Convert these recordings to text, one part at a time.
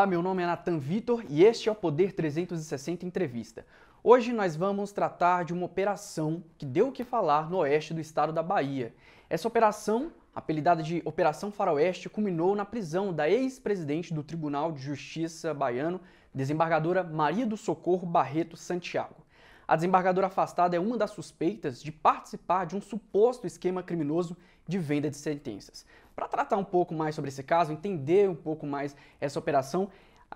Olá, meu nome é Nathan Vitor e este é o Poder 360 Entrevista. Hoje nós vamos tratar de uma operação que deu o que falar no oeste do estado da Bahia. Essa operação, apelidada de Operação Faroeste, culminou na prisão da ex-presidente do Tribunal de Justiça baiano, desembargadora Maria do Socorro Barreto Santiago. A desembargadora afastada é uma das suspeitas de participar de um suposto esquema criminoso de venda de sentenças. Para tratar um pouco mais sobre esse caso, entender um pouco mais essa operação,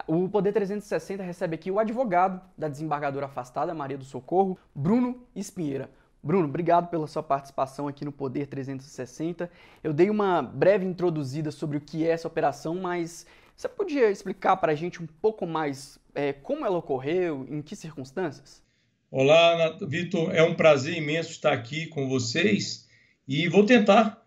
o Poder 360 recebe aqui o advogado da desembargadora afastada, Maria do Socorro, Bruno Espinheira. Bruno, obrigado pela sua participação aqui no Poder 360. Eu dei uma breve introduzida sobre o que é essa operação, mas você podia explicar para a gente um pouco mais como ela ocorreu, em que circunstâncias? Olá, Vitor, é um prazer imenso estar aqui com vocês e vou tentar,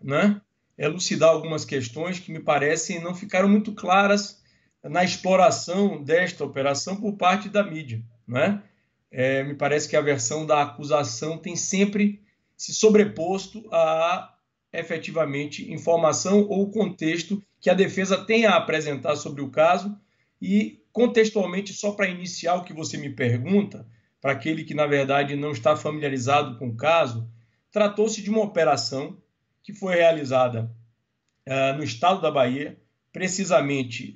elucidar algumas questões que me parecem não ficaram muito claras na exploração desta operação por parte da mídia, me parece que a versão da acusação tem sempre se sobreposto a, efetivamente, informação ou contexto que a defesa tem a apresentar sobre o caso e, contextualmente, só para iniciar o que você me pergunta, para aquele que, na verdade, não está familiarizado com o caso, tratou-se de uma operação que foi realizada no estado da Bahia, precisamente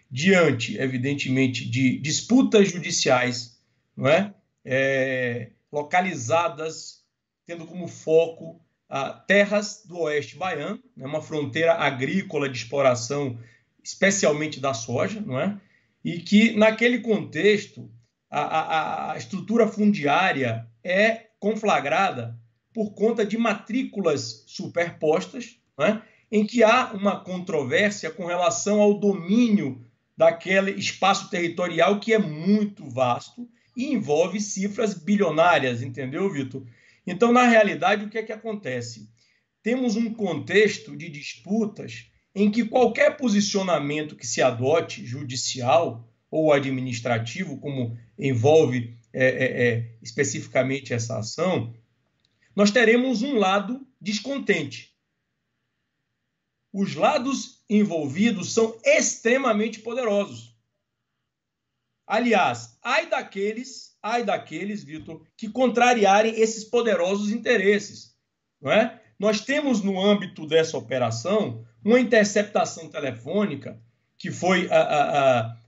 diante, evidentemente, de disputas judiciais, localizadas, tendo como foco terras do oeste baiano, uma fronteira agrícola de exploração, especialmente da soja, e que, naquele contexto, a estrutura fundiária é conflagrada por conta de matrículas superpostas, em que há uma controvérsia com relação ao domínio daquele espaço territorial que é muito vasto e envolve cifras bilionárias, entendeu, Vitor? Então, na realidade, o que é que acontece? Temos um contexto de disputas em que qualquer posicionamento que se adote, judicial ou administrativo, como envolve especificamente essa ação, nós teremos um lado descontente. Os lados envolvidos são extremamente poderosos. Aliás, ai daqueles, Vitor, que contrariarem esses poderosos interesses. Nós temos no âmbito dessa operação uma interceptação telefônica que foi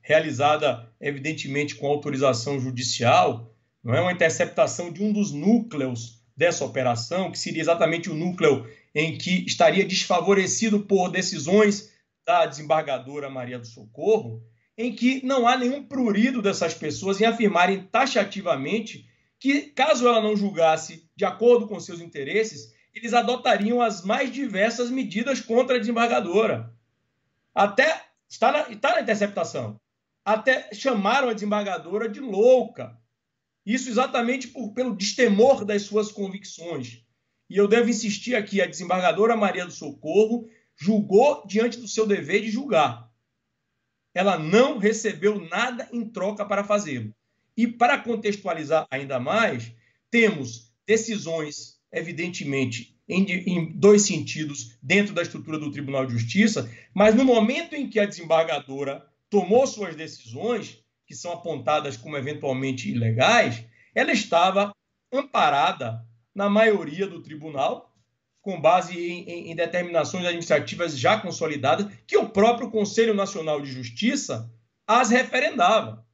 realizada, evidentemente, com autorização judicial, uma interceptação de um dos núcleos dessa operação, que seria exatamente o núcleo em que estaria desfavorecido por decisões da desembargadora Maria do Socorro, em que não há nenhum prurido dessas pessoas em afirmarem taxativamente que, caso ela não julgasse de acordo com seus interesses, eles adotariam as mais diversas medidas contra a desembargadora. Até está na interceptação. Até chamaram a desembargadora de louca. Isso exatamente pelo destemor das suas convicções. E eu devo insistir aqui, a desembargadora Maria do Socorro julgou diante do seu dever de julgar. Ela não recebeu nada em troca para fazê-lo. E para contextualizar ainda mais, temos decisões, evidentemente, em dois sentidos dentro da estrutura do Tribunal de Justiça, mas no momento em que a desembargadora tomou suas decisões, que são apontadas como eventualmente ilegais, ela estava amparada na maioria do tribunal, com base em determinações administrativas já consolidadas, que o próprio Conselho Nacional de Justiça as referendava.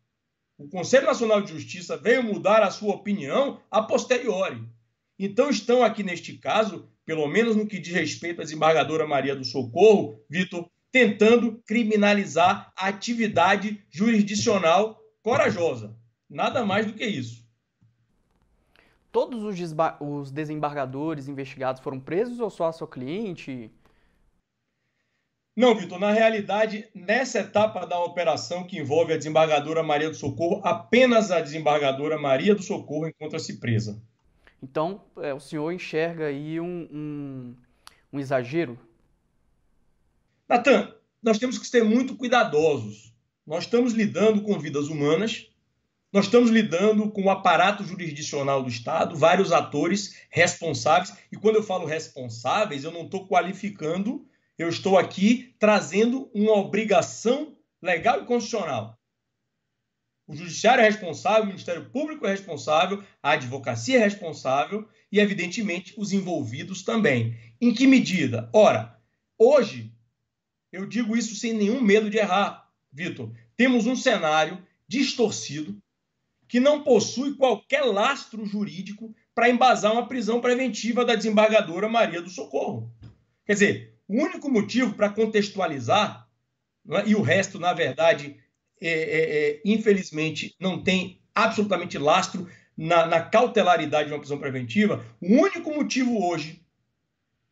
O Conselho Nacional de Justiça veio mudar a sua opinião a posteriori. Então, estão aqui neste caso, pelo menos no que diz respeito à desembargadora Maria do Socorro, Vitor, tentando criminalizar a atividade jurisdicional corajosa. Nada mais do que isso. Todos os desembargadores investigados foram presos ou só a sua cliente? Não, Vitor, na realidade, nessa etapa da operação que envolve a desembargadora Maria do Socorro, apenas a desembargadora Maria do Socorro encontra-se presa. Então, o senhor enxerga aí um exagero? Nathan, nós temos que ser muito cuidadosos. Nós estamos lidando com vidas humanas, nós estamos lidando com o aparato jurisdicional do Estado, vários atores responsáveis, e quando eu falo responsáveis, eu não estou qualificando, eu estou aqui trazendo uma obrigação legal e constitucional. O judiciário é responsável, o Ministério Público é responsável, a advocacia é responsável e, evidentemente, os envolvidos também. Em que medida? Ora, hoje, eu digo isso sem nenhum medo de errar, Vitor, temos um cenário distorcido que não possui qualquer lastro jurídico para embasar uma prisão preventiva da desembargadora Maria do Socorro. Quer dizer, o único motivo para contextualizar, não é? E o resto, na verdade, infelizmente, não tem absolutamente lastro na cautelaridade de uma prisão preventiva, o único motivo hoje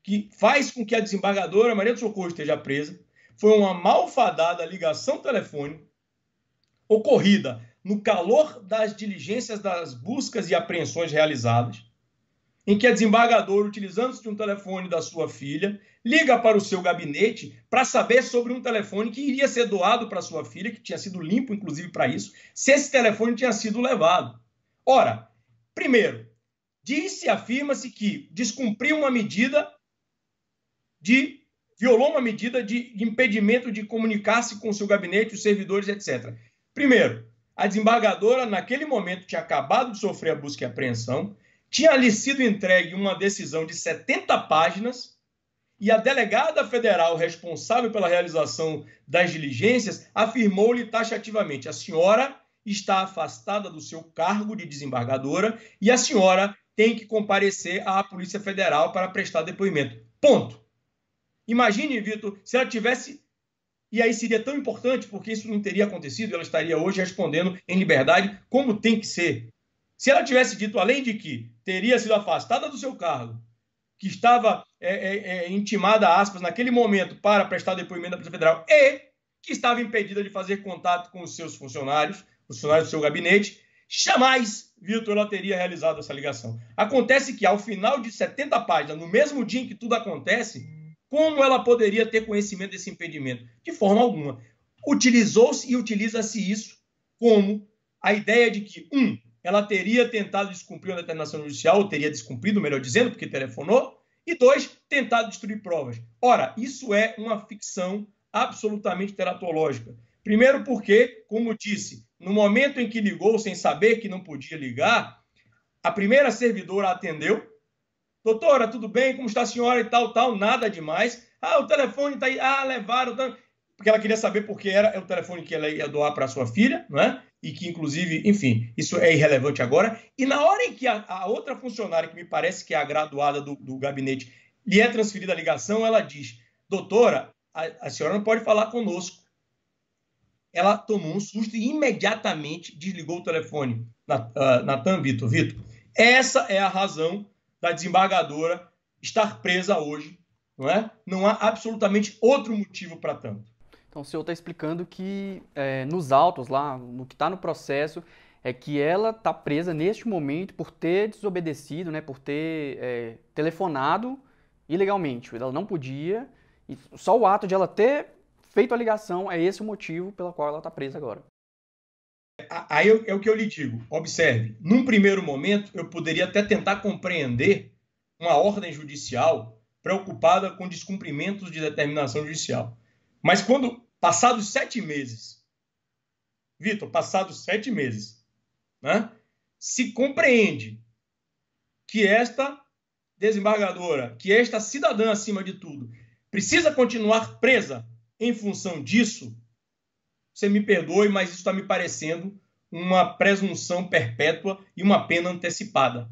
que faz com que a desembargadora Maria do Socorro esteja presa foi uma malfadada ligação telefônica ocorrida no calor das diligências das buscas e apreensões realizadas, em que a desembargadora, utilizando-se de um telefone da sua filha, liga para o seu gabinete para saber sobre um telefone que iria ser doado para sua filha, que tinha sido limpo, inclusive, para isso, se esse telefone tinha sido levado. Ora, primeiro, afirma-se que descumpriu uma medida violou uma medida de impedimento de comunicar-se com o seu gabinete, os servidores, etc. Primeiro, a desembargadora, naquele momento, tinha acabado de sofrer a busca e apreensão, tinha lhe sido entregue uma decisão de 70 páginas e a delegada federal responsável pela realização das diligências afirmou-lhe taxativamente: a senhora está afastada do seu cargo de desembargadora e a senhora tem que comparecer à Polícia Federal para prestar depoimento. Ponto. Imagine, Vitor, se ela tivesse... E aí seria tão importante, porque isso não teria acontecido, ela estaria hoje respondendo em liberdade, como tem que ser. Se ela tivesse dito, além de que teria sido afastada do seu cargo, que estava intimada, aspas, naquele momento para prestar depoimento da Polícia Federal e que estava impedida de fazer contato com os seus funcionários, os funcionários do seu gabinete, jamais, Vitor, ela teria realizado essa ligação. Acontece que, ao final de 70 páginas, no mesmo dia em que tudo acontece, como ela poderia ter conhecimento desse impedimento? De forma alguma. Utilizou-se e utiliza-se isso como a ideia de que, ela teria tentado descumprir uma determinação judicial, ou teria descumprido, melhor dizendo, porque telefonou, e 2, tentado destruir provas. Ora, isso é uma ficção absolutamente teratológica. Primeiro porque, como disse, no momento em que ligou, sem saber que não podia ligar, a primeira servidora atendeu: doutora, tudo bem? Como está a senhora e tal, nada demais. O telefone está aí. Levaram. Porque ela queria saber porque era o telefone que ela ia doar para a sua filha, não é? E que, inclusive, enfim, isso é irrelevante agora. E na hora em que a outra funcionária, que me parece que é a graduada do gabinete, lhe é transferida a ligação, ela diz: doutora, a senhora não pode falar conosco. Ela tomou um susto e imediatamente desligou o telefone. Natan, Vitor, essa é a razão da desembargadora estar presa hoje, não é? Não há absolutamente outro motivo para tanto. Então o senhor está explicando que nos autos lá, no que está no processo, é que ela está presa neste momento por ter desobedecido, né, por ter telefonado ilegalmente. Ela não podia, e só o ato de ela ter feito a ligação é esse o motivo pelo qual ela está presa agora. Aí é o que eu lhe digo. Observe, num primeiro momento, eu poderia até tentar compreender uma ordem judicial preocupada com descumprimentos de determinação judicial. Mas quando, passados 7 meses, Vitor, passados 7 meses, né, se compreende que esta desembargadora, que esta cidadã, acima de tudo, precisa continuar presa em função disso, você me perdoe, mas isso está me parecendo uma presunção perpétua e uma pena antecipada.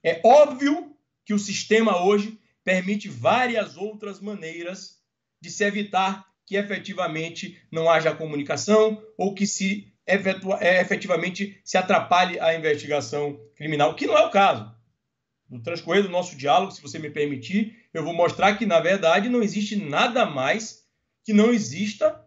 É óbvio que o sistema hoje permite várias outras maneiras de se evitar que efetivamente não haja comunicação ou que efetivamente se atrapalhe a investigação criminal, que não é o caso. No transcorrer do nosso diálogo, se você me permitir, eu vou mostrar que, na verdade, não existe nada mais que não exista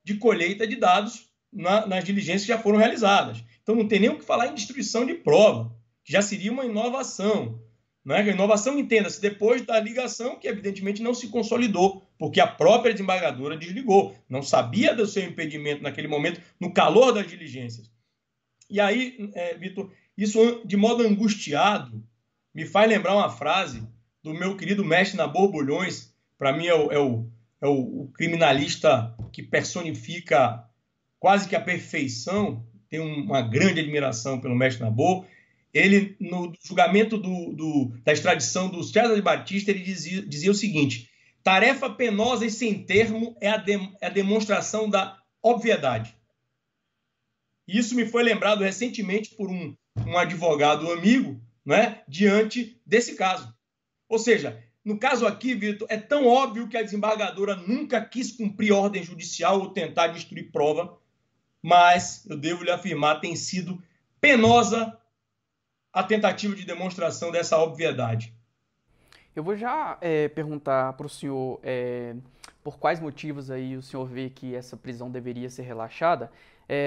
de colheita de dados nas diligências que já foram realizadas. Então, não tem nem o que falar em destruição de prova, que já seria uma inovação. Né? A inovação, entenda-se, depois da ligação, que evidentemente não se consolidou, porque a própria desembargadora desligou, não sabia do seu impedimento naquele momento, no calor das diligências. E aí, Vitor, isso de modo angustiado me faz lembrar uma frase do meu querido mestre Nabor Bulhões, para mim é o criminalista que personifica quase que a perfeição, tem uma grande admiração pelo mestre Nabor. Ele, no julgamento da extradição do César de Batista, ele dizia o seguinte: tarefa penosa e sem termo é a demonstração da obviedade. Isso me foi lembrado recentemente por um advogado amigo, né, diante desse caso. Ou seja, no caso aqui, Vitor, é tão óbvio que a desembargadora nunca quis cumprir ordem judicial ou tentar destruir prova, mas, eu devo lhe afirmar, tem sido penosa a tentativa de demonstração dessa obviedade. Eu vou já perguntar para o senhor por quais motivos aí o senhor vê que essa prisão deveria ser relaxada.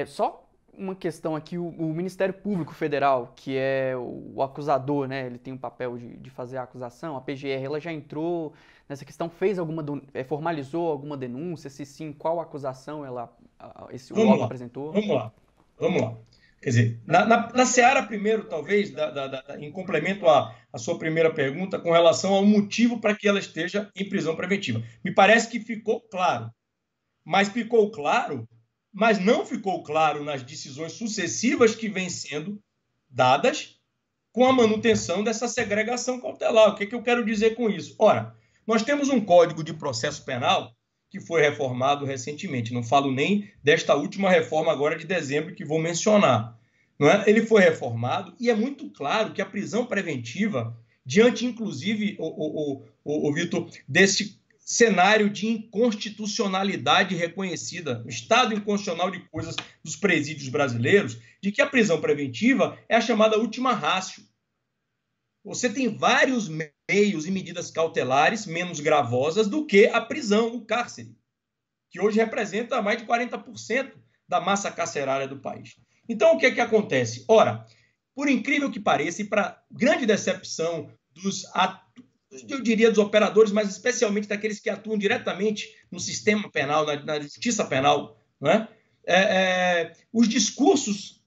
Só uma questão aqui, o Ministério Público Federal, que é o acusador, né? Ele tem o papel de fazer a acusação, a PGR, ela já entrou nessa questão, formalizou alguma denúncia? Se sim, qual acusação o órgão apresentou? Vamos lá. Quer dizer, na seara primeiro, talvez, em complemento à sua primeira pergunta, com relação ao motivo para que ela esteja em prisão preventiva. Me parece que ficou claro, mas não ficou claro nas decisões sucessivas que vêm sendo dadas com a manutenção dessa segregação cautelar. O que eu quero dizer com isso? Ora, nós temos um Código de Processo Penal que foi reformado recentemente. Não falo nem desta última reforma agora de dezembro que vou mencionar. Não é? Ele foi reformado e é muito claro que a prisão preventiva, diante, inclusive, Vitor, desse cenário de inconstitucionalidade reconhecida, o estado inconstitucional de coisas dos presídios brasileiros, de que a prisão preventiva é a chamada última ratio. Você tem vários meios e medidas cautelares menos gravosas do que a prisão, o cárcere, que hoje representa mais de 40% da massa carcerária do país. Então, o que é que acontece? Ora, por incrível que pareça, e para grande decepção eu diria dos operadores, mas especialmente daqueles que atuam diretamente no sistema penal, na justiça penal, não é? Os discursos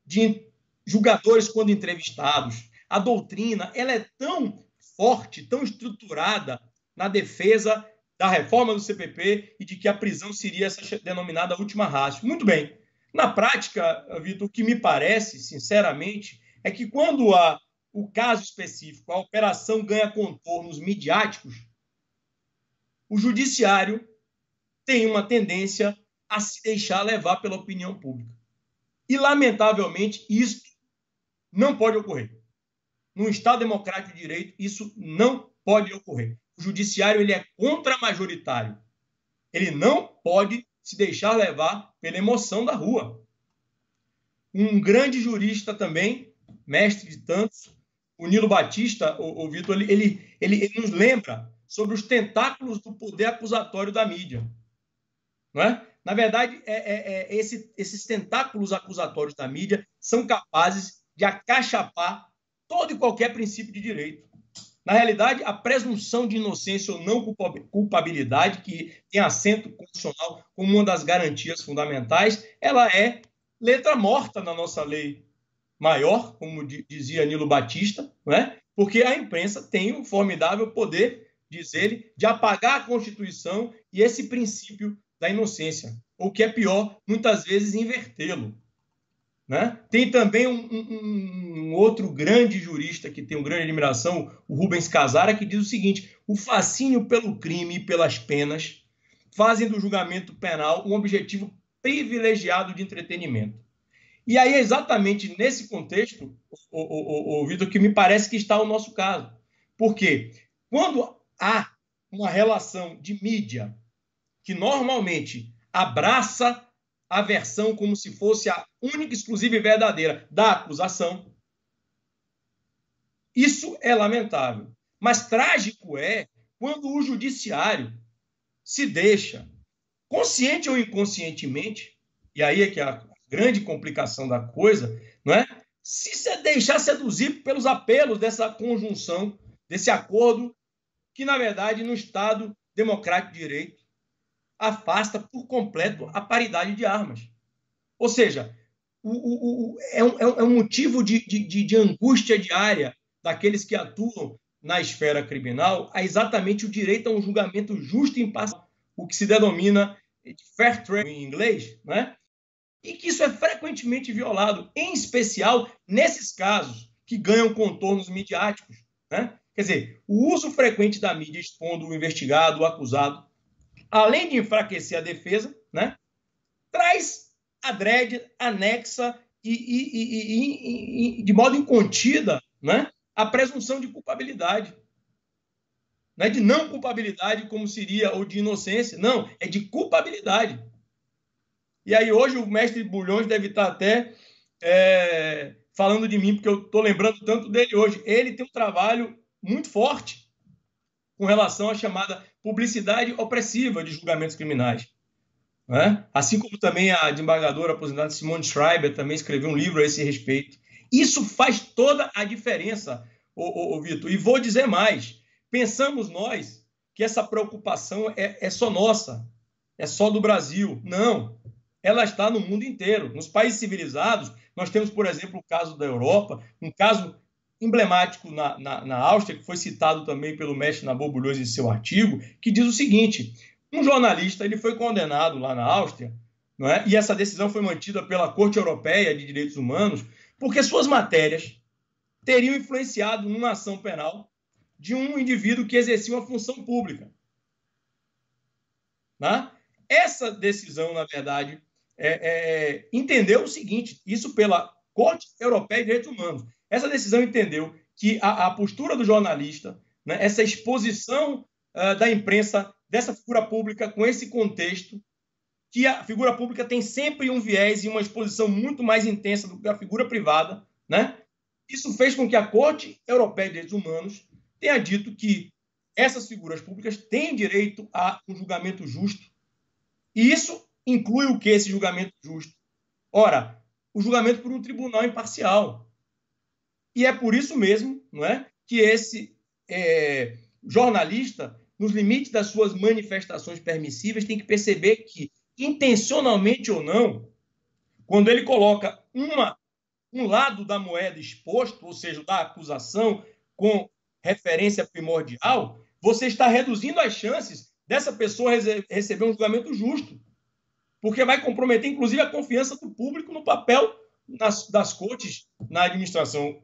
de julgadores quando entrevistados, a doutrina, ela é tão forte, tão estruturada na defesa da reforma do CPP e de que a prisão seria essa denominada última ratio. Muito bem. Na prática, Vitor, o que me parece, sinceramente, é que quando o caso específico, a operação ganha contornos midiáticos, o judiciário tem uma tendência a se deixar levar pela opinião pública. E, lamentavelmente, isso não pode ocorrer. Num Estado democrático de direito, isso não pode ocorrer. O judiciário ele é contramajoritário. Ele não pode se deixar levar pela emoção da rua. Um grande jurista também, mestre de tantos, o Nilo Batista, o Vitor, ele nos lembra sobre os tentáculos do poder acusatório da mídia. Não é? Na verdade, esses tentáculos acusatórios da mídia são capazes de acachapar todo e qualquer princípio de direito. Na realidade, a presunção de inocência ou não culpabilidade, que tem assento constitucional como uma das garantias fundamentais, ela é letra morta na nossa lei maior, como dizia Nilo Batista, não é? Porque a imprensa tem um formidável poder, diz ele, de apagar a Constituição e esse princípio da inocência. Ou, que é pior, muitas vezes invertê-lo. Né? Tem também um outro grande jurista que tem uma grande admiração, o Rubens Casara, que diz o seguinte: o fascínio pelo crime e pelas penas fazem do julgamento penal um objetivo privilegiado de entretenimento. E aí é exatamente nesse contexto, Vitor, que me parece que está o nosso caso. Porque quando há uma relação de mídia que normalmente abraça a versão como se fosse a única, exclusiva e verdadeira da acusação, isso é lamentável. Mas trágico é quando o judiciário se deixa, consciente ou inconscientemente, e aí é que é a grande complicação da coisa, não é? Se deixar seduzir pelos apelos dessa conjunção, desse acordo, que, na verdade, no Estado democrático de direito, afasta por completo a paridade de armas. Ou seja, é um motivo de angústia diária daqueles que atuam na esfera criminal há exatamente o direito a um julgamento justo e imparcial, o que se denomina de fair trial em inglês, né? E que isso é frequentemente violado, em especial nesses casos que ganham contornos midiáticos, né? Quer dizer, o uso frequente da mídia expondo o investigado, o acusado, além de enfraquecer a defesa, né, traz adrede, anexa e de modo incontida, né, a presunção de culpabilidade. Não é de não culpabilidade, como seria, ou de inocência. Não, é de culpabilidade. E aí hoje o mestre Bulhões deve estar até falando de mim, porque eu estou lembrando tanto dele hoje. Ele tem um trabalho muito forte com relação à chamada publicidade opressiva de julgamentos criminais. Né? Assim como também a desembargadora aposentada Simone Schreiber também escreveu um livro a esse respeito. Isso faz toda a diferença, Vitor. E vou dizer mais. Pensamos nós que essa preocupação é só nossa, é só do Brasil. Não. Ela está no mundo inteiro. Nos países civilizados, nós temos, por exemplo, o caso da Europa, um caso emblemático na Áustria, que foi citado também pelo mestre Nabor Bulhões em seu artigo, que diz o seguinte: um jornalista ele foi condenado lá na Áustria, não é? E essa decisão foi mantida pela Corte Europeia de Direitos Humanos, porque suas matérias teriam influenciado numa ação penal de um indivíduo que exercia uma função pública. Né? Essa decisão, na verdade, entendeu o seguinte, isso pela Corte Europeia de Direitos Humanos. Essa decisão entendeu que a postura do jornalista, né, essa exposição da imprensa, dessa figura pública com esse contexto, que a figura pública tem sempre um viés e uma exposição muito mais intensa do que a figura privada, né? Isso fez com que a Corte Europeia de Direitos Humanos tenha dito que essas figuras públicas têm direito a um julgamento justo. E isso inclui o que, esse julgamento justo? Ora, o julgamento por um tribunal imparcial. E é por isso mesmo, não é, que esse jornalista, nos limites das suas manifestações permissíveis, tem que perceber que, intencionalmente ou não, quando ele coloca um lado da moeda exposto, ou seja, da acusação com referência primordial, você está reduzindo as chances dessa pessoa receber um julgamento justo, porque vai comprometer, inclusive, a confiança do público no papel das cortes na administração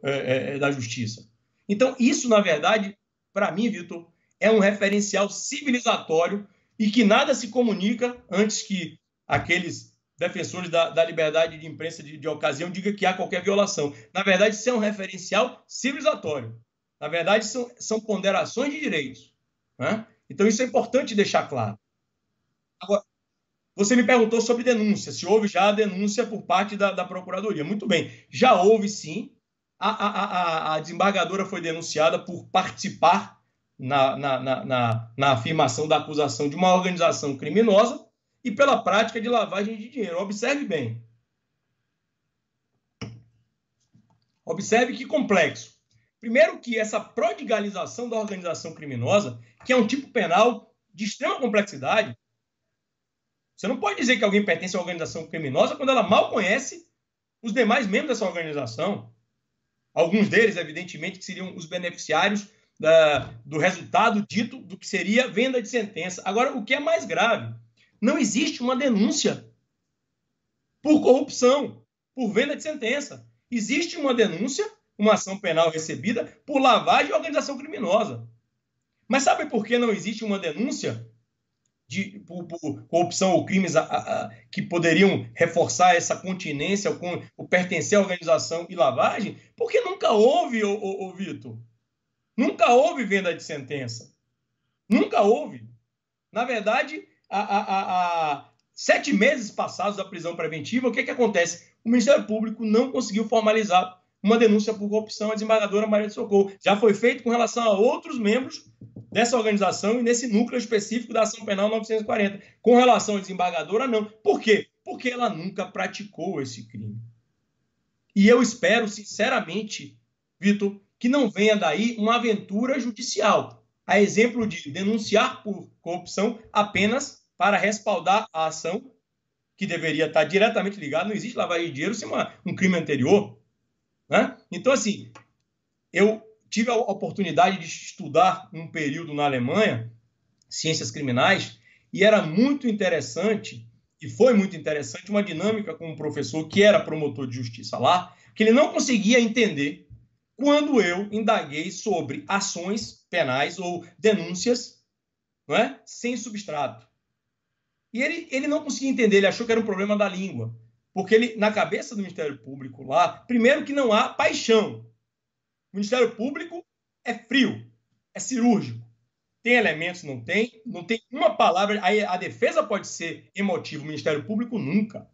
da justiça. Então, isso, na verdade, para mim, Vitor, é um referencial civilizatório e que nada se comunica antes que aqueles defensores da liberdade de imprensa de ocasião digam que há qualquer violação. Na verdade, isso é um referencial civilizatório. Na verdade, são ponderações de direitos. Né? Então, isso é importante deixar claro. Agora, você me perguntou sobre denúncia, se houve já a denúncia por parte da Procuradoria. Muito bem, já houve sim. A desembargadora foi denunciada por participar na afirmação da acusação de uma organização criminosa e pela prática de lavagem de dinheiro. Observe bem. Observe que complexo. Primeiro que essa prodigalização da organização criminosa, que é um tipo penal de extrema complexidade, você não pode dizer que alguém pertence a uma organização criminosa quando ela mal conhece os demais membros dessa organização. Alguns deles, evidentemente, que seriam os beneficiários do resultado dito do que seria venda de sentença. Agora, o que é mais grave, não existe uma denúncia por corrupção, por venda de sentença. Existe uma denúncia, uma ação penal recebida por lavagem e organização criminosa. Mas sabe por que não existe uma denúncia por corrupção ou crimes que poderiam reforçar essa continência ou pertencer à organização e lavagem? Porque nunca houve, Vitor. Nunca houve venda de sentença. Nunca houve. Na verdade, 7 meses passados da prisão preventiva, o que acontece? O Ministério Público não conseguiu formalizar uma denúncia por corrupção à desembargadora Maria de Socorro. Já foi feito com relação a outros membros dessa organização e nesse núcleo específico da ação penal 940. Com relação à desembargadora, não. Por quê? Porque ela nunca praticou esse crime. E eu espero, sinceramente, Vitor, que não venha daí uma aventura judicial, a exemplo de denunciar por corrupção apenas para respaldar a ação, que deveria estar diretamente ligada. Não existe lavagem de dinheiro sem um crime anterior. Né? Então, assim, eu tive a oportunidade de estudar um período na Alemanha, ciências criminais, e era muito interessante, e foi muito interessante, uma dinâmica com um professor que era promotor de justiça lá, que ele não conseguia entender quando eu indaguei sobre ações penais ou denúncias, não é? Sem substrato. E ele não conseguia entender, ele achou que era um problema da língua. Porque ele, na cabeça do Ministério Público lá, primeiro que não há paixão. O Ministério Público é frio, é cirúrgico. Tem elementos, não tem uma palavra. A defesa pode ser emotiva, o Ministério Público nunca.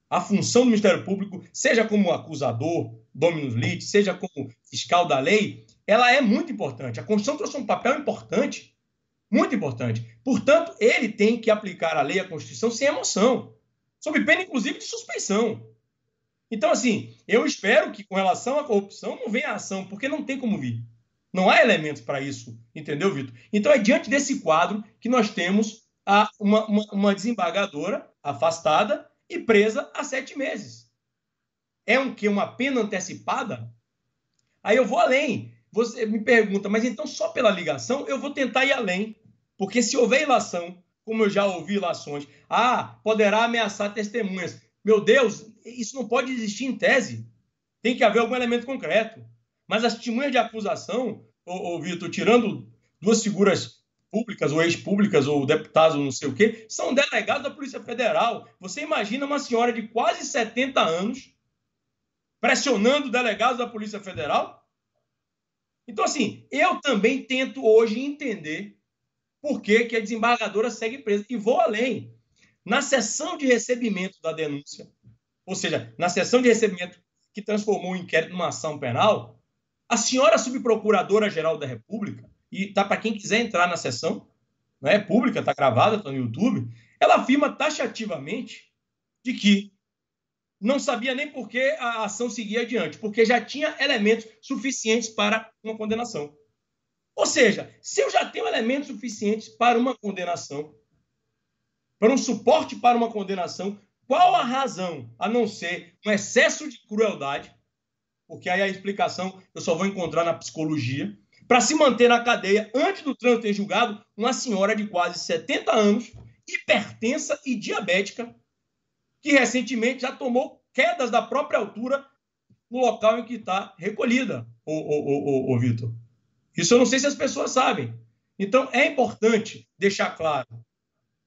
A função do Ministério Público, seja como acusador, dominus litis, seja como fiscal da lei, ela é muito importante. A Constituição trouxe um papel importante, muito importante. Portanto, ele tem que aplicar a lei e a Constituição sem emoção, sob pena, inclusive, de suspeição. Então, assim, eu espero que, com relação à corrupção, não venha a ação, porque não tem como vir. Não há elementos para isso, entendeu, Vitor? Então, é diante desse quadro que nós temos uma desembargadora afastada e presa há 7 meses. É uma pena antecipada? Aí eu vou além. Você me pergunta, mas então só pela ligação eu vou tentar ir além. Porque se houver ilação, como eu já ouvi ilações, poderá ameaçar testemunhas. Meu Deus, isso não pode existir em tese. Tem que haver algum elemento concreto. Mas as testemunhas de acusação, Vitor, tirando 2 figuras públicas, ou ex-públicas, ou deputados, ou não sei o quê, são delegados da Polícia Federal. Você imagina uma senhora de quase 70 anos pressionando delegados da Polícia Federal? Então, assim, eu também tento hoje entender por que a desembargadora segue presa. E vou além. Na sessão de recebimento da denúncia, ou seja, na sessão de recebimento que transformou o inquérito numa ação penal, a senhora subprocuradora-geral da República, e está para quem quiser entrar na sessão, não é pública, está gravada, está no YouTube, ela afirma taxativamente de que não sabia nem por que a ação seguia adiante, porque já tinha elementos suficientes para uma condenação. Ou seja, se eu já tenho elementos suficientes para uma condenação, para um suporte para uma condenação, qual a razão, a não ser um excesso de crueldade, porque aí a explicação eu só vou encontrar na psicologia, para se manter na cadeia antes do trânsito em julgado, uma senhora de quase 70 anos, hipertensa e diabética, que recentemente já tomou quedas da própria altura no local em que está recolhida, Vitor. Isso eu não sei se as pessoas sabem. Então, é importante deixar claro.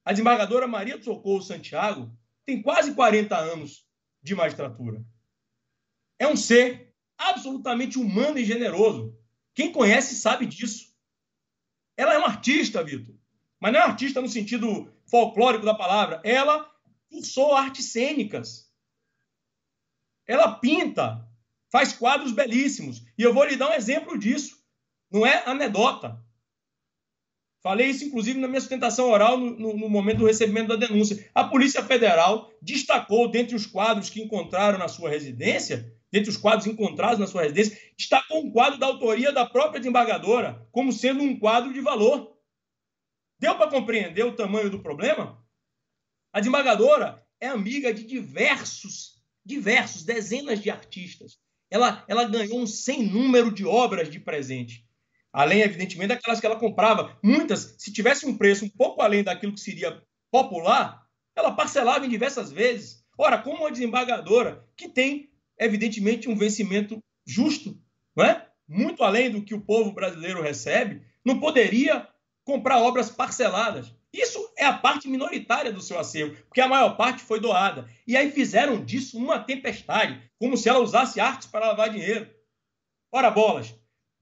A desembargadora Maria do Socorro Santiago tem quase 40 anos de magistratura. É um ser absolutamente humano e generoso. Quem conhece sabe disso. Ela é uma artista, Vitor. Mas não é artista no sentido folclórico da palavra. Ela cursou artes cênicas. Ela pinta, faz quadros belíssimos. E eu vou lhe dar um exemplo disso. Não é anedota. Falei isso, inclusive, na minha sustentação oral no momento do recebimento da denúncia. A Polícia Federal destacou, dentre os quadros que encontraram na sua residência, dentre os quadros encontrados na sua residência, destacou um quadro da autoria da própria desembargadora, como sendo um quadro de valor. Deu para compreender o tamanho do problema? A desembargadora é amiga de diversos, dezenas de artistas. Ela ganhou um sem número de obras de presente. Além, evidentemente, daquelas que ela comprava. Muitas, se tivesse um preço um pouco além daquilo que seria popular, ela parcelava em diversas vezes. Ora, como uma desembargadora que tem, evidentemente, um vencimento justo, não é? Muito além do que o povo brasileiro recebe, não poderia comprar obras parceladas. Isso é a parte minoritária do seu acervo, porque a maior parte foi doada. E aí fizeram disso uma tempestade, como se ela usasse artes para lavar dinheiro. Ora, bolas,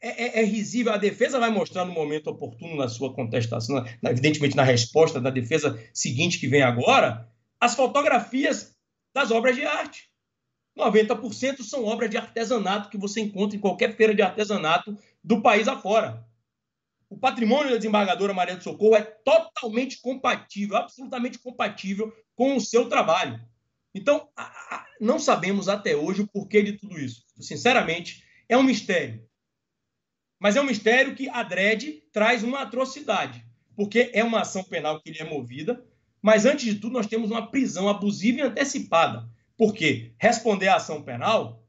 é risível. A defesa vai mostrar no momento oportuno na sua contestação, evidentemente na resposta da defesa seguinte que vem agora, as fotografias das obras de arte. 90% são obras de artesanato que você encontra em qualquer feira de artesanato do país afora. O patrimônio da desembargadora Maria do Socorro é totalmente compatível, absolutamente compatível com o seu trabalho. Então, não sabemos até hoje o porquê de tudo isso. Sinceramente, é um mistério. Mas é um mistério que, adrede, traz uma atrocidade, porque é uma ação penal que lhe é movida, mas, antes de tudo, nós temos uma prisão abusiva e antecipada, porque responder à ação penal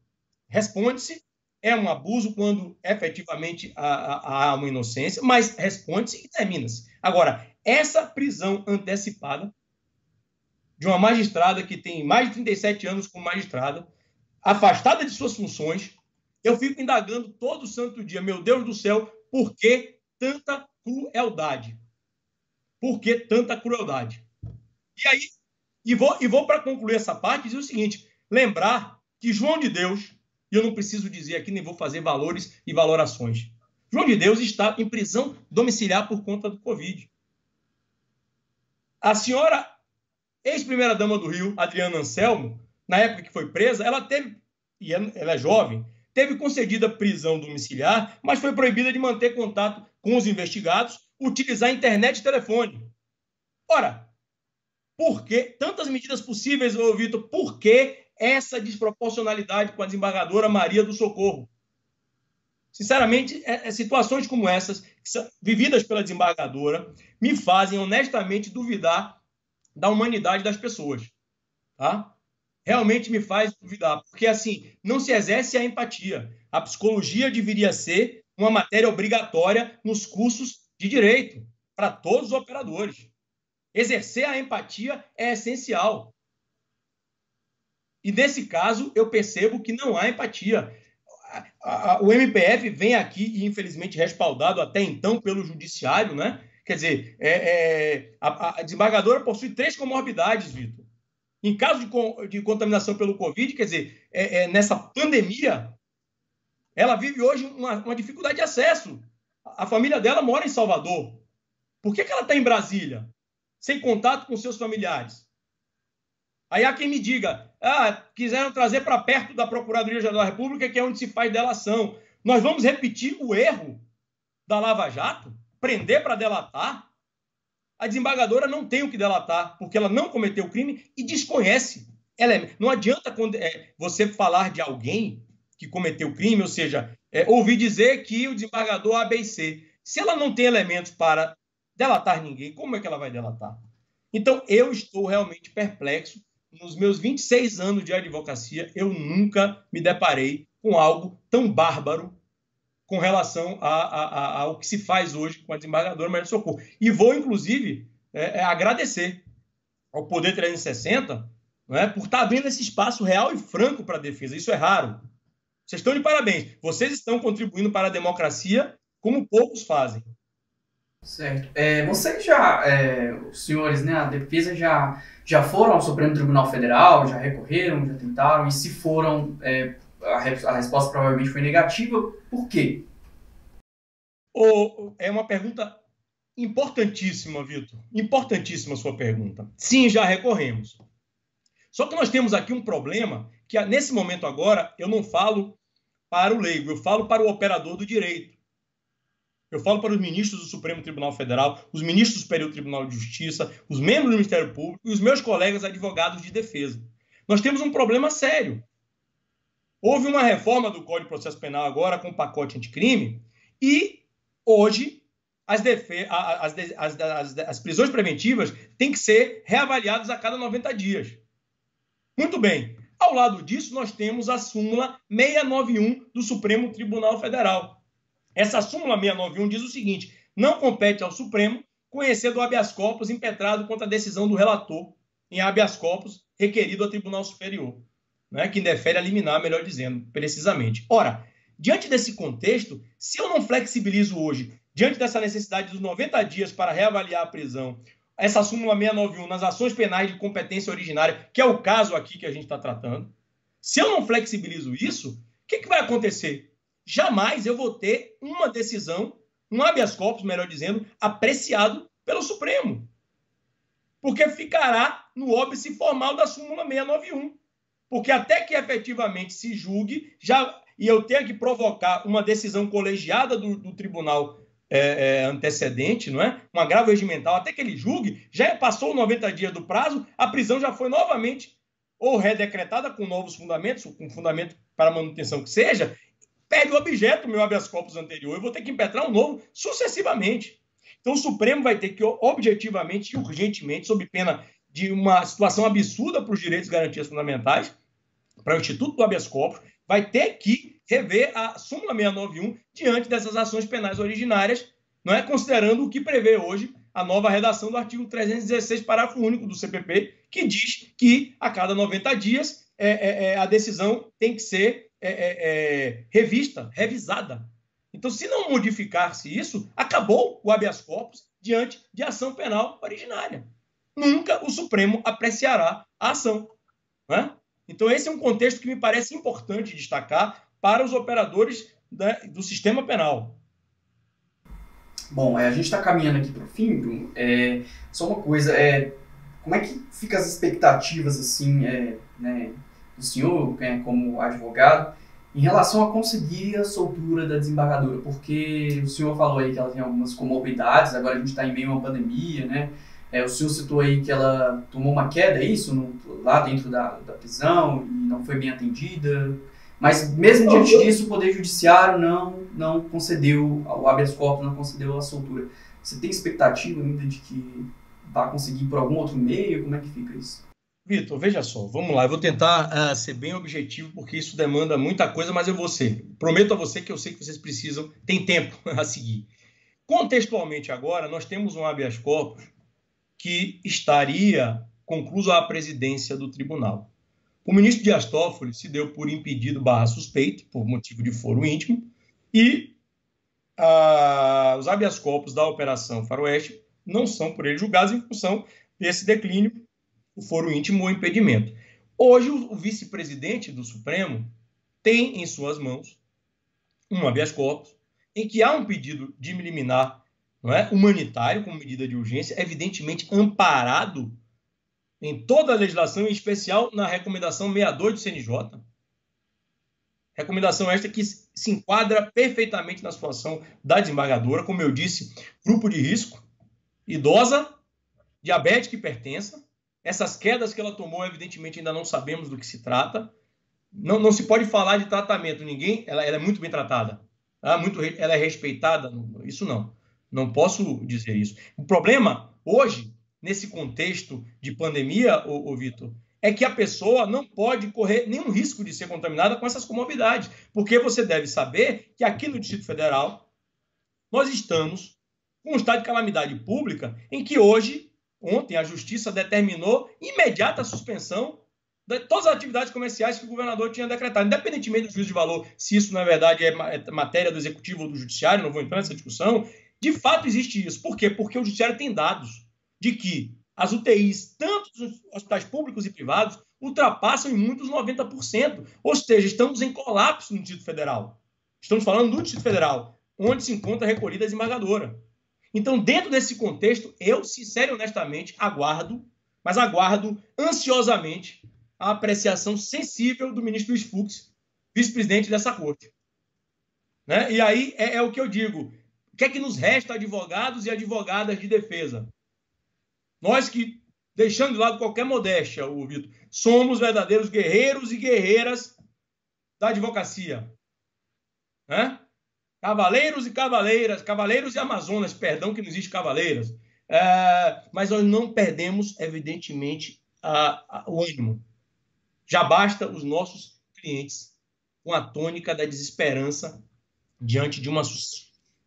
responde-se é um abuso quando efetivamente há uma inocência, mas responde-se e termina-se. Agora, essa prisão antecipada de uma magistrada que tem mais de 37 anos como magistrada, afastada de suas funções, eu fico indagando todo santo dia, meu Deus do céu, por que tanta crueldade? Por que tanta crueldade? E aí, vou para concluir essa parte, dizer o seguinte, lembrar que João de Deus, e eu não preciso dizer aqui, nem vou fazer valores e valorações, João de Deus está em prisão domiciliar por conta do Covid. A senhora ex-primeira-dama do Rio, Adriana Anselmo, na época que foi presa, ela teve, e ela é jovem, teve concedida prisão domiciliar, mas foi proibida de manter contato com os investigados, utilizar internet e telefone. Ora, por que tantas medidas possíveis, Vitor? Por que essa desproporcionalidade com a desembargadora Maria do Socorro? Sinceramente, situações como essas, que são vividas pela desembargadora, me fazem honestamente duvidar da humanidade das pessoas. Tá? Realmente me faz duvidar, porque assim, não se exerce a empatia. A psicologia deveria ser uma matéria obrigatória nos cursos de direito, para todos os operadores. Exercer a empatia é essencial. E nesse caso, eu percebo que não há empatia. O MPF vem aqui, e infelizmente respaldado até então pelo judiciário, né? Quer dizer, a desembargadora possui 3 comorbidades, Vitor. Em caso de contaminação pelo Covid, quer dizer, nessa pandemia, ela vive hoje uma dificuldade de acesso. A família dela mora em Salvador. Por que ela está em Brasília, sem contato com seus familiares? Aí há quem me diga, quiseram trazer para perto da Procuradoria-Geral da República, que é onde se faz delação. Nós vamos repetir o erro da Lava Jato? Prender para delatar? A desembargadora não tem o que delatar, porque ela não cometeu o crime e desconhece. Não adianta você falar de alguém que cometeu o crime, ou seja, ouvir dizer que o desembargador A, B e C. Se ela não tem elementos para delatar ninguém, como é que ela vai delatar? Então, eu estou realmente perplexo. Nos meus 26 anos de advocacia, eu nunca me deparei com algo tão bárbaro com relação ao que se faz hoje com a desembargadora Maria do Socorro. E vou, inclusive, agradecer ao Poder 360, por estar abrindo esse espaço real e franco para a defesa. Isso é raro. Vocês estão de parabéns. Vocês estão contribuindo para a democracia como poucos fazem. Certo. Vocês os senhores, né, a defesa já foram ao Supremo Tribunal Federal, já recorreram, já tentaram, e se foram, a resposta provavelmente foi negativa. Por quê? É uma pergunta importantíssima, Vitor. Importantíssima a sua pergunta. Sim, já recorremos. Só que nós temos aqui um problema que, nesse momento agora, eu não falo para o leigo, eu falo para o operador do direito. Eu falo para os ministros do Supremo Tribunal Federal, os ministros do Superior Tribunal de Justiça, os membros do Ministério Público e os meus colegas advogados de defesa. Nós temos um problema sério. Houve uma reforma do Código de Processo Penal agora com o pacote anticrime e, hoje, as prisões preventivas têm que ser reavaliadas a cada 90 dias. Muito bem. Ao lado disso, nós temos a súmula 691 do Supremo Tribunal Federal. Essa súmula 691 diz o seguinte: não compete ao Supremo conhecer do habeas corpus impetrado contra a decisão do relator em habeas corpus requerido ao Tribunal Superior, que indefere a liminar, melhor dizendo, precisamente. Ora, diante desse contexto, se eu não flexibilizo hoje, diante dessa necessidade dos 90 dias para reavaliar a prisão, essa súmula 691 nas ações penais de competência originária, que é o caso aqui que a gente está tratando, se eu não flexibilizo isso, o que vai acontecer? Jamais eu vou ter uma decisão, um habeas corpus, melhor dizendo, apreciado pelo Supremo. Porque ficará no óbice formal da súmula 691. Porque até que efetivamente se julgue, e eu tenha que provocar uma decisão colegiada do tribunal antecedente, não é? Um agravo regimental, até que ele julgue, já passou 90 dias do prazo, a prisão já foi novamente ou redecretada com novos fundamentos, com fundamento para manutenção que seja, perde o objeto do meu habeas corpus anterior, eu vou ter que impetrar um novo sucessivamente. Então o Supremo vai ter que objetivamente e urgentemente, sob pena de uma situação absurda para os direitos e garantias fundamentais, para o Instituto do Habeas Corpus, vai ter que rever a súmula 691 diante dessas ações penais originárias, não é, considerando o que prevê hoje a nova redação do artigo 316, parágrafo único do CPP, que diz que a cada 90 dias a decisão tem que ser revista, revisada. Então, se não modificar-se isso, acabou o habeas corpus diante de ação penal originária. Nunca o Supremo apreciará a ação. Né? Então, esse é um contexto que me parece importante destacar para os operadores do sistema penal. Bom, a gente está caminhando aqui para o fim, Bruno. Só uma coisa, como é que ficam as expectativas assim, né, do senhor, como advogado, em relação a conseguir a soltura da desembargadora? Porque o senhor falou aí que ela tem algumas comorbidades, agora a gente está em meio a uma pandemia, né? O senhor citou aí que ela tomou uma queda, é isso? Lá dentro da prisão, e não foi bem atendida. Mas mesmo diante disso, o Poder Judiciário não concedeu, o habeas corpus não concedeu a soltura. Você tem expectativa ainda de que vai conseguir por algum outro meio? Como é que fica isso? Vitor, veja só, vamos lá, eu vou tentar ser bem objetivo, porque isso demanda muita coisa, mas eu vou ser. Prometo a você que eu sei que vocês precisam, tem tempo a seguir. Contextualmente agora, nós temos um habeas corpus que estaria concluso à presidência do tribunal. O ministro Dias Toffoli se deu por impedido /suspeito, por motivo de foro íntimo, e os habeas corpus da Operação Faroeste não são por ele julgados em função desse declínio, o foro íntimo ou impedimento. Hoje, o vice-presidente do Supremo tem em suas mãos um habeas corpus em que há um pedido de liminar, não é, humanitário, como medida de urgência, evidentemente amparado em toda a legislação, em especial na recomendação 62 do CNJ. Recomendação esta que se enquadra perfeitamente na situação da desembargadora, como eu disse, grupo de risco, idosa, diabética e hipertensa. Essas quedas que ela tomou, evidentemente, ainda não sabemos do que se trata. Não se pode falar de tratamento. Ela é muito bem tratada. Ela é respeitada. Isso não. Não posso dizer isso. O problema, hoje, nesse contexto de pandemia, Vitor, é que a pessoa não pode correr nenhum risco de ser contaminada com essas comorbidades. Porque você deve saber que aqui no Distrito Federal, nós estamos com um estado de calamidade pública em que ontem, a Justiça determinou imediata suspensão de todas as atividades comerciais que o governador tinha decretado, independentemente do juízo de valor, se isso, na verdade, é matéria do Executivo ou do Judiciário, não vou entrar nessa discussão. De fato, existe isso. Por quê? Porque o Judiciário tem dados de que as UTIs, tanto dos hospitais públicos e privados, ultrapassam em muitos 90%. Ou seja, estamos em colapso no Distrito Federal. Estamos falando do Distrito Federal, onde se encontra recolhida a desembargadora. Então, dentro desse contexto, eu, sincero e honestamente, aguardo ansiosamente a apreciação sensível do ministro Luiz Fux, vice-presidente dessa corte. Né? E aí é o que eu digo. O que é que nos resta, advogados e advogadas de defesa? Nós que, deixando de lado qualquer modéstia, Vitor, somos verdadeiros guerreiros e guerreiras da advocacia. Né? Cavaleiros e cavaleiras, cavaleiros e amazonas, perdão que não existe cavaleiras, mas nós não perdemos, evidentemente, o ânimo. Já basta os nossos clientes com a tônica da desesperança diante de uma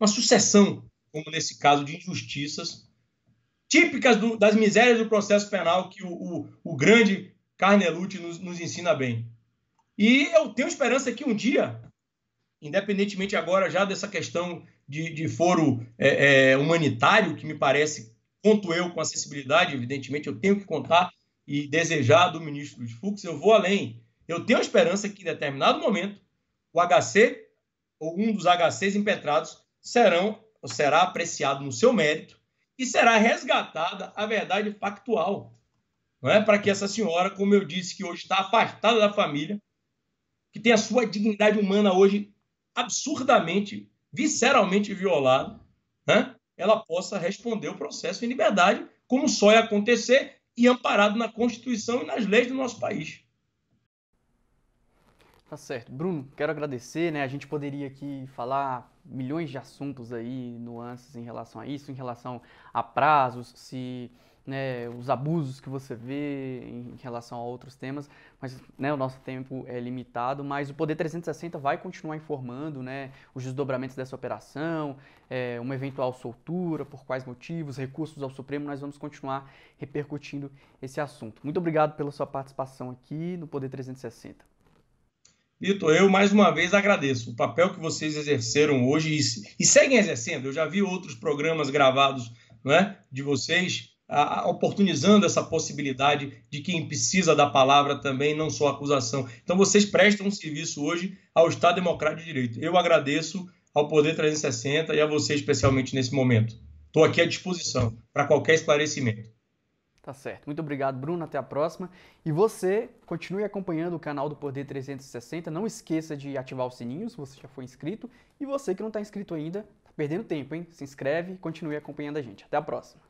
sucessão, como nesse caso, de injustiças típicas das misérias do processo penal que o grande Carnelucci nos ensina bem. E eu tenho esperança que um dia, independentemente agora já dessa questão de foro humanitário, que me parece, conto eu com acessibilidade, evidentemente eu tenho que contar e desejar do ministro Luiz Fux, eu vou além. Eu tenho a esperança que em determinado momento o HC ou um dos HCs impetrados será apreciado no seu mérito e será resgatada a verdade factual. Não é? Para que essa senhora, como eu disse, que hoje está afastada da família, que tem a sua dignidade humana hoje absurdamente, visceralmente violada, né? Ela possa responder o processo em liberdade, como só é acontecer e amparado na Constituição e nas leis do nosso país. Tá certo. Bruno, quero agradecer, né? A gente poderia aqui falar milhões de assuntos aí, nuances em relação a isso, em relação a prazos, se né, os abusos que você vê em relação a outros temas, mas, né, o nosso tempo é limitado, mas o Poder 360 vai continuar informando, né, os desdobramentos dessa operação, uma eventual soltura, por quais motivos, recursos ao Supremo, nós vamos continuar repercutindo esse assunto. Muito obrigado pela sua participação aqui no Poder 360. Vitor, eu mais uma vez agradeço o papel que vocês exerceram hoje e seguem exercendo. Eu já vi outros programas gravados, né, de vocês, oportunizando essa possibilidade de quem precisa da palavra também, não só acusação. Então, vocês prestam um serviço hoje ao Estado Democrático de Direito. Eu agradeço ao Poder 360 e a você especialmente nesse momento. Estou aqui à disposição para qualquer esclarecimento. Tá certo. Muito obrigado, Bruno. Até a próxima. E você, continue acompanhando o canal do Poder 360. Não esqueça de ativar o sininho se você já for inscrito. E você que não está inscrito ainda, tá perdendo tempo, hein? Se inscreve e continue acompanhando a gente. Até a próxima.